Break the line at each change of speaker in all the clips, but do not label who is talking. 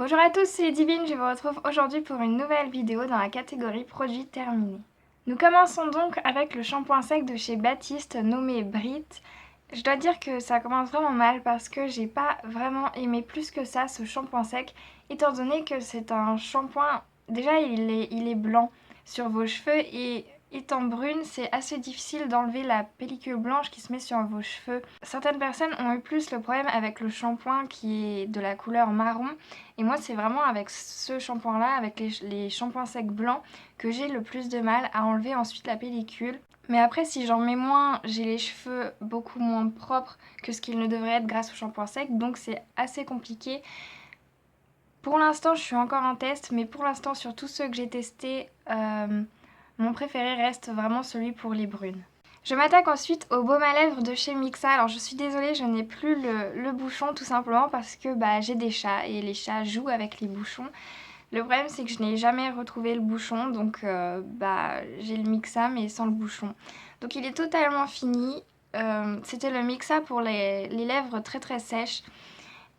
Bonjour à tous, c'est Divine, je vous retrouve aujourd'hui pour une nouvelle vidéo dans la catégorie produits terminés. Nous commençons donc avec le shampoing sec de chez Baptiste nommé Brit. Je dois dire que ça commence vraiment mal parce que j'ai pas vraiment aimé plus que ça ce shampoing sec, étant donné que c'est un shampoing, déjà il est blanc sur vos cheveux et étant brune, c'est assez difficile d'enlever la pellicule blanche qui se met sur vos cheveux. Certaines personnes ont eu plus le problème avec le shampoing qui est de la couleur marron. Et moi, c'est vraiment avec ce shampoing-là, avec les shampoings secs blancs, que j'ai le plus de mal à enlever ensuite la pellicule. Mais après, si j'en mets moins, j'ai les cheveux beaucoup moins propres que ce qu'ils ne devraient être grâce au shampoing sec. Donc c'est assez compliqué. Pour l'instant, je suis encore en test, mais pour l'instant, sur tous ceux que j'ai testés, mon préféré reste vraiment celui pour les brunes. Je m'attaque ensuite au baume à lèvres de chez Mixa. Alors je suis désolée, je n'ai plus le bouchon tout simplement parce que j'ai des chats et les chats jouent avec les bouchons. Le problème c'est que je n'ai jamais retrouvé le bouchon, donc j'ai le Mixa mais sans le bouchon. Donc il est totalement fini. C'était le Mixa pour les lèvres très très sèches.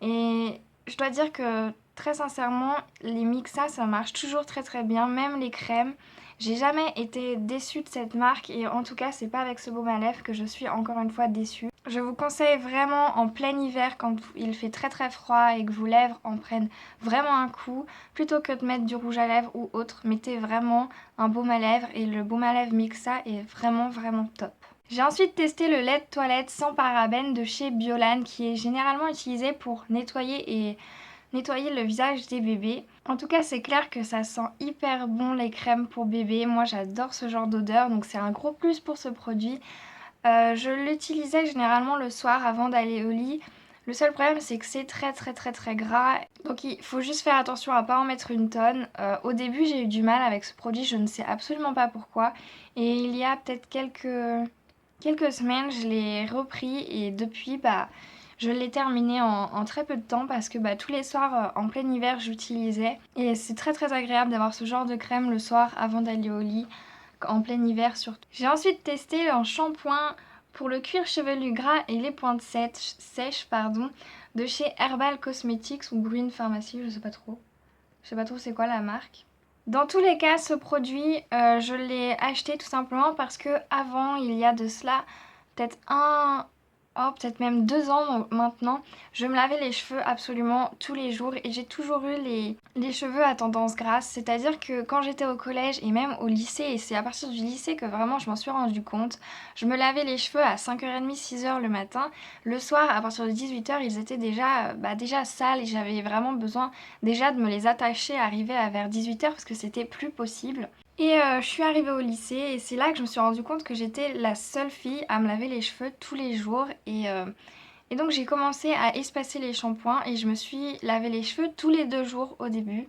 Et je dois dire que très sincèrement, les Mixa ça marche toujours très très bien, même les crèmes. J'ai jamais été déçue de cette marque et en tout cas c'est pas avec ce baume à lèvres que je suis encore une fois déçue. Je vous conseille vraiment en plein hiver quand il fait très très froid et que vos lèvres en prennent vraiment un coup, plutôt que de mettre du rouge à lèvres ou autre, mettez vraiment un baume à lèvres et le baume à lèvres Mixa est vraiment vraiment top. J'ai ensuite testé le lait de toilette sans parabènes de chez Biolan qui est généralement utilisé pour nettoyer le visage des bébés. En tout cas, c'est clair que ça sent hyper bon les crèmes pour bébé. Moi, j'adore ce genre d'odeur, donc c'est un gros plus pour ce produit. Je l'utilisais généralement le soir avant d'aller au lit. Le seul problème, c'est que c'est très très très très gras. Donc il faut juste faire attention à pas en mettre une tonne. Au début, j'ai eu du mal avec ce produit, je ne sais absolument pas pourquoi. Et il y a peut-être quelques semaines, je l'ai repris et depuis, je l'ai terminé en très peu de temps parce que tous les soirs en plein hiver j'utilisais et c'est très très agréable d'avoir ce genre de crème le soir avant d'aller au lit, en plein hiver surtout. J'ai ensuite testé un shampoing pour le cuir chevelu gras et les pointes sèches de chez Herbal Cosmetics ou Green Pharmacy, je sais pas trop. Je sais pas trop c'est quoi la marque. Dans tous les cas, ce produit, je l'ai acheté tout simplement parce que avant, il y a de cela peut-être peut-être même 2 ans maintenant, je me lavais les cheveux absolument tous les jours et j'ai toujours eu les cheveux à tendance grasse. C'est-à-dire que quand j'étais au collège et même au lycée, et c'est à partir du lycée que vraiment je m'en suis rendu compte, je me lavais les cheveux à 5h30, 6h le matin. Le soir, à partir de 18h, ils étaient déjà sales et j'avais vraiment besoin déjà de me les attacher, arriver à vers 18h parce que c'était plus possible. Et je suis arrivée au lycée et c'est là que je me suis rendu compte que j'étais la seule fille à me laver les cheveux tous les jours et donc j'ai commencé à espacer les shampoings et je me suis lavé les cheveux tous les 2 jours au début.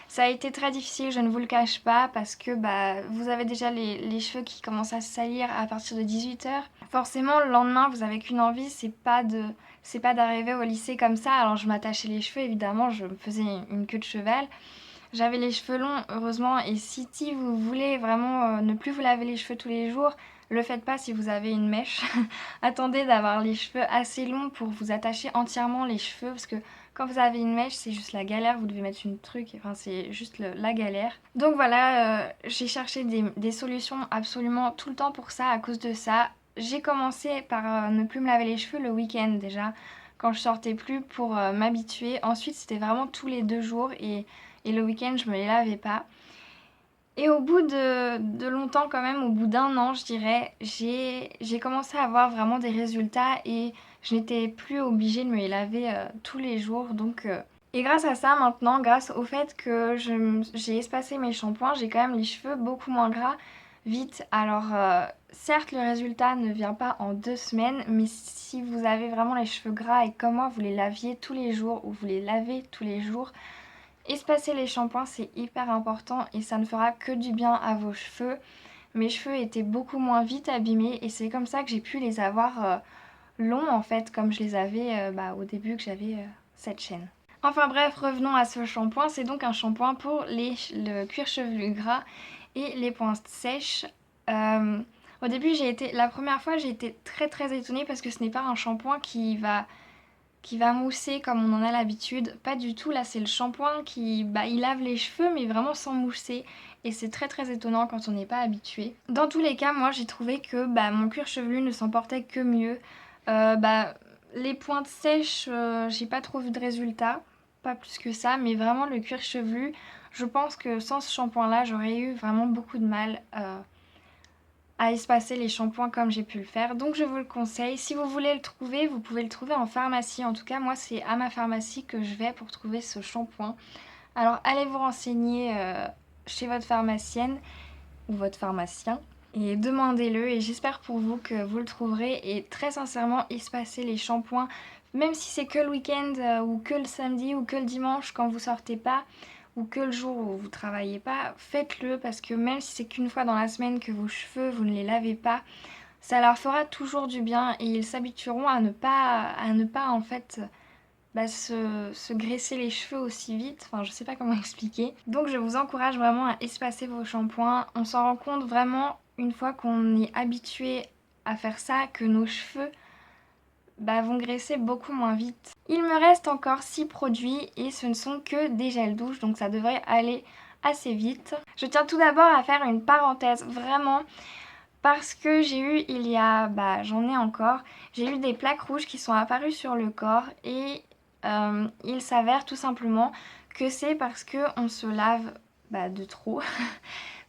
Ça a été très difficile, je ne vous le cache pas, parce que vous avez déjà les cheveux qui commencent à se salir à partir de 18h. Forcément, le lendemain, vous avez qu'une envie, c'est pas d'arriver au lycée comme ça. Alors je m'attachais les cheveux, évidemment, je me faisais une queue de cheval. J'avais les cheveux longs, heureusement, et si vous voulez vraiment ne plus vous laver les cheveux tous les jours, le faites pas si vous avez une mèche. Attendez d'avoir les cheveux assez longs pour vous attacher entièrement les cheveux, parce que quand vous avez une mèche, c'est juste la galère, vous devez mettre une truc, enfin c'est juste la galère. Donc voilà, j'ai cherché des solutions absolument tout le temps pour ça, à cause de ça. J'ai commencé par ne plus me laver les cheveux le week-end déjà, quand je sortais plus pour m'habituer. Ensuite, c'était vraiment tous les 2 jours et le week-end, je me les lavais pas. Et au bout de longtemps quand même, au bout d'1 an, je dirais, j'ai commencé à avoir vraiment des résultats et je n'étais plus obligée de me les laver tous les jours. Et grâce à ça maintenant, grâce au fait que j'ai espacé mes shampoings, j'ai quand même les cheveux beaucoup moins gras vite. Alors certes, le résultat ne vient pas en 2 semaines, mais si vous avez vraiment les cheveux gras et comme moi, vous les laviez tous les jours ou vous les lavez tous les jours, espacer les shampoings c'est hyper important et ça ne fera que du bien à vos cheveux. Mes cheveux étaient beaucoup moins vite abîmés et c'est comme ça que j'ai pu les avoir longs en fait, comme je les avais au début que j'avais cette chaîne. Enfin bref, revenons à ce shampoing. C'est donc un shampoing pour le cuir chevelu gras et les pointes sèches. Au début, la première fois, j'ai été très très étonnée parce que ce n'est pas un shampoing qui va qui va mousser comme on en a l'habitude. Pas du tout, là c'est le shampoing qui il lave les cheveux mais vraiment sans mousser. Et c'est très étonnant quand on n'est pas habitué. Dans tous les cas, moi j'ai trouvé que mon cuir chevelu ne s'en portait que mieux. Les pointes sèches, j'ai pas trop vu de résultats, pas plus que ça, mais vraiment le cuir chevelu, je pense que sans ce shampoing là j'aurais eu vraiment beaucoup de mal à espacer les shampoings comme j'ai pu le faire. Donc je vous le conseille, si vous voulez le trouver, vous pouvez le trouver en pharmacie. En tout cas moi c'est à ma pharmacie que je vais pour trouver ce shampoing. Alors allez vous renseigner chez votre pharmacienne ou votre pharmacien et demandez-le, et j'espère pour vous que vous le trouverez. Et très sincèrement, espacer les shampoings, même si c'est que le week-end ou que le samedi ou que le dimanche quand vous sortez pas, ou que le jour où vous travaillez pas, faites-le, parce que même si c'est qu'une fois dans la semaine que vos cheveux vous ne les lavez pas, ça leur fera toujours du bien et ils s'habitueront à ne pas en fait se graisser les cheveux aussi vite. Enfin, je sais pas comment expliquer. Donc je vous encourage vraiment à espacer vos shampoings. On s'en rend compte vraiment une fois qu'on est habitué à faire ça, que nos cheveux vont graisser beaucoup moins vite. Il me reste encore 6 produits et ce ne sont que des gels douche, donc ça devrait aller assez vite. Je tiens tout d'abord à faire une parenthèse, vraiment, parce que j'ai eu j'en ai encore, j'ai eu des plaques rouges qui sont apparues sur le corps et il s'avère tout simplement que c'est parce qu'on se lave de trop.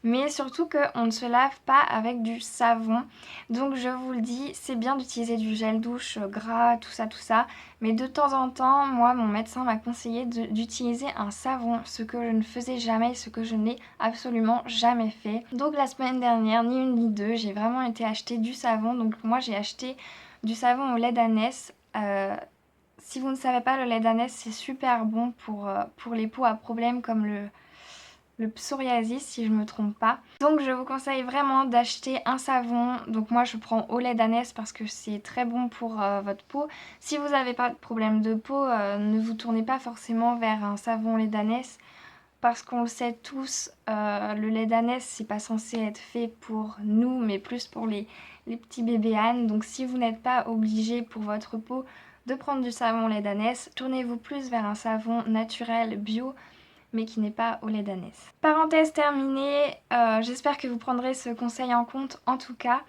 Mais surtout qu'on ne se lave pas avec du savon. Donc je vous le dis, c'est bien d'utiliser du gel douche gras, tout ça. Mais de temps en temps, moi, mon médecin m'a conseillé d'utiliser un savon. Ce que je ne faisais jamais, ce que je n'ai absolument jamais fait. Donc la semaine dernière, ni une ni deux, j'ai vraiment été acheter du savon. Donc moi, j'ai acheté du savon au lait d'ânesse. Si vous ne savez pas, le lait d'ânesse, c'est super bon pour les peaux à problème comme le psoriasis si je me trompe pas. Donc je vous conseille vraiment d'acheter un savon. Donc moi je prends au lait d'ânesse parce que c'est très bon pour votre peau. Si vous n'avez pas de problème de peau, ne vous tournez pas forcément vers un savon au lait d'ânesse. Parce qu'on le sait tous, le lait d'ânesse c'est pas censé être fait pour nous mais plus pour les petits bébés ânes. Donc si vous n'êtes pas obligé pour votre peau de prendre du savon au lait d'ânesse, tournez-vous plus vers un savon naturel bio mais qui n'est pas au lait d'ânesse. Parenthèse terminée, j'espère que vous prendrez ce conseil en compte en tout cas.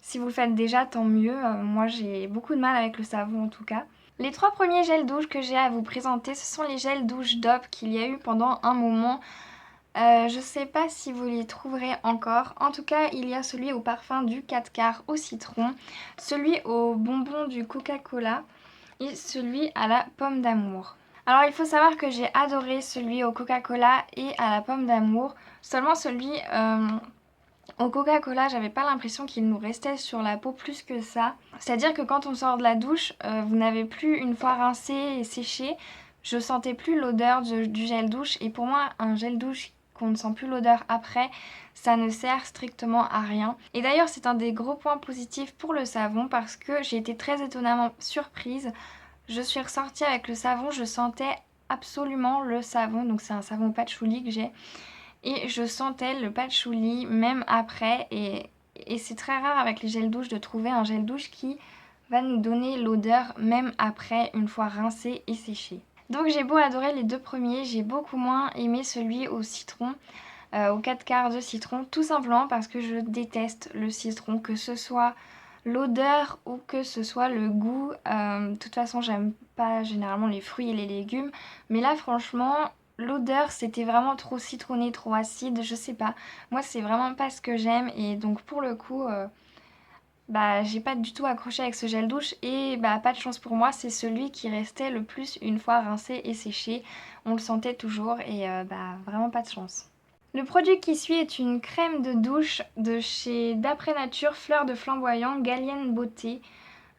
Si vous le faites déjà, tant mieux. Moi j'ai beaucoup de mal avec le savon en tout cas. Les 3 premiers gels douche que j'ai à vous présenter, ce sont les gels douche DOP qu'il y a eu pendant un moment. Je sais pas si vous les trouverez encore. En tout cas, il y a celui au parfum du 4 quarts au citron, celui au bonbon du Coca-Cola et celui à la pomme d'amour. Alors il faut savoir que j'ai adoré celui au Coca-Cola et à la pomme d'amour. Seulement celui au Coca-Cola, j'avais pas l'impression qu'il nous restait sur la peau plus que ça. C'est-à-dire que quand on sort de la douche, vous n'avez plus, une fois rincé et séché, je sentais plus l'odeur du gel douche. Et pour moi, un gel douche qu'on ne sent plus l'odeur après, ça ne sert strictement à rien. Et d'ailleurs, c'est un des gros points positifs pour le savon parce que j'ai été très étonnamment surprise. Je suis ressortie avec le savon, je sentais absolument le savon, donc c'est un savon patchouli que j'ai, et je sentais le patchouli même après, et c'est très rare avec les gels douche de trouver un gel douche qui va nous donner l'odeur même après, une fois rincé et séché. Donc j'ai beau adorer les 2 premiers, j'ai beaucoup moins aimé celui au citron, au 4 quarts de citron, tout simplement parce que je déteste le citron, que ce soit l'odeur ou que ce soit le goût. De toute façon j'aime pas généralement les fruits et les légumes, mais là franchement l'odeur c'était vraiment trop citronné, trop acide, je sais pas. Moi c'est vraiment pas ce que j'aime, et donc pour le coup j'ai pas du tout accroché avec ce gel douche, et pas de chance pour moi, c'est celui qui restait le plus une fois rincé et séché. On le sentait toujours et vraiment pas de chance. Le produit qui suit est une crème de douche de chez D'après Nature, Fleur de Flamboyant, Gallienne Beauté.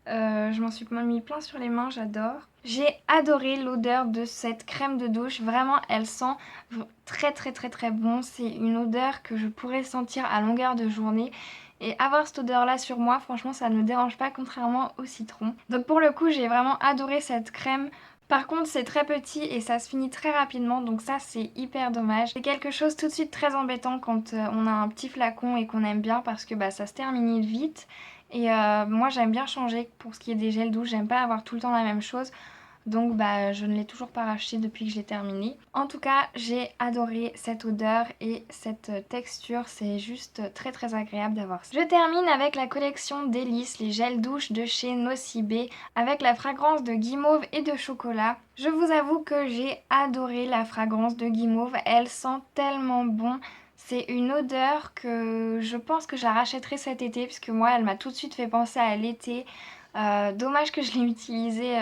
Je m'en suis mis plein sur les mains, j'adore. J'ai adoré l'odeur de cette crème de douche, vraiment elle sent très bon. C'est une odeur que je pourrais sentir à longueur de journée. Et avoir cette odeur là sur moi, franchement ça ne me dérange pas, contrairement au citron. Donc pour le coup j'ai vraiment adoré cette crème. Par contre c'est très petit et ça se finit très rapidement, donc ça c'est hyper dommage. C'est quelque chose tout de suite très embêtant quand on a un petit flacon et qu'on aime bien, parce que ça se termine vite. Et moi j'aime bien changer pour ce qui est des gels douche, j'aime pas avoir tout le temps la même chose. Donc je ne l'ai toujours pas racheté depuis que je l'ai terminé. En tout cas, j'ai adoré cette odeur et cette texture, c'est juste très très agréable d'avoir ça. Je termine avec la collection Délices, les gels douche de chez Nocibé avec la fragrance de guimauve et de chocolat. Je vous avoue que j'ai adoré la fragrance de guimauve, elle sent tellement bon. C'est une odeur que je pense que je la rachèterai cet été puisque moi elle m'a tout de suite fait penser à l'été. Dommage que je l'ai utilisée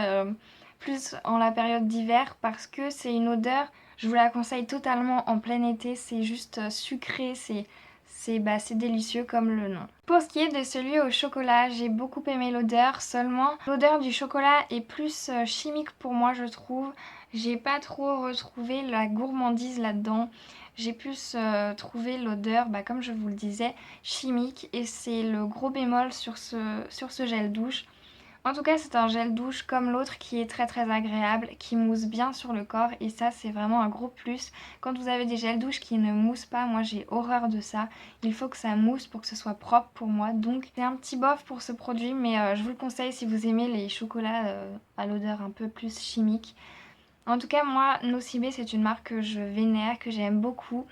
plus en la période d'hiver parce que c'est une odeur, je vous la conseille totalement en plein été, c'est juste sucré, c'est délicieux comme le nom. Pour ce qui est de celui au chocolat, j'ai beaucoup aimé l'odeur, seulement l'odeur du chocolat est plus chimique pour moi je trouve. J'ai pas trop retrouvé la gourmandise là-dedans. J'ai plus trouvé l'odeur, comme je vous le disais, chimique et c'est le gros bémol sur ce gel douche. En tout cas, c'est un gel douche comme l'autre qui est très très agréable, qui mousse bien sur le corps et ça c'est vraiment un gros plus. Quand vous avez des gels douche qui ne moussent pas, moi j'ai horreur de ça. Il faut que ça mousse pour que ce soit propre pour moi. Donc c'est un petit bof pour ce produit mais je vous le conseille si vous aimez les chocolats à l'odeur un peu plus chimique. En tout cas moi, Nocibé c'est une marque que je vénère, que j'aime beaucoup.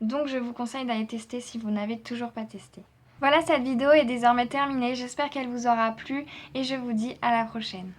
Donc je vous conseille d'aller tester si vous n'avez toujours pas testé. Voilà, cette vidéo est désormais terminée, j'espère qu'elle vous aura plu et je vous dis à la prochaine.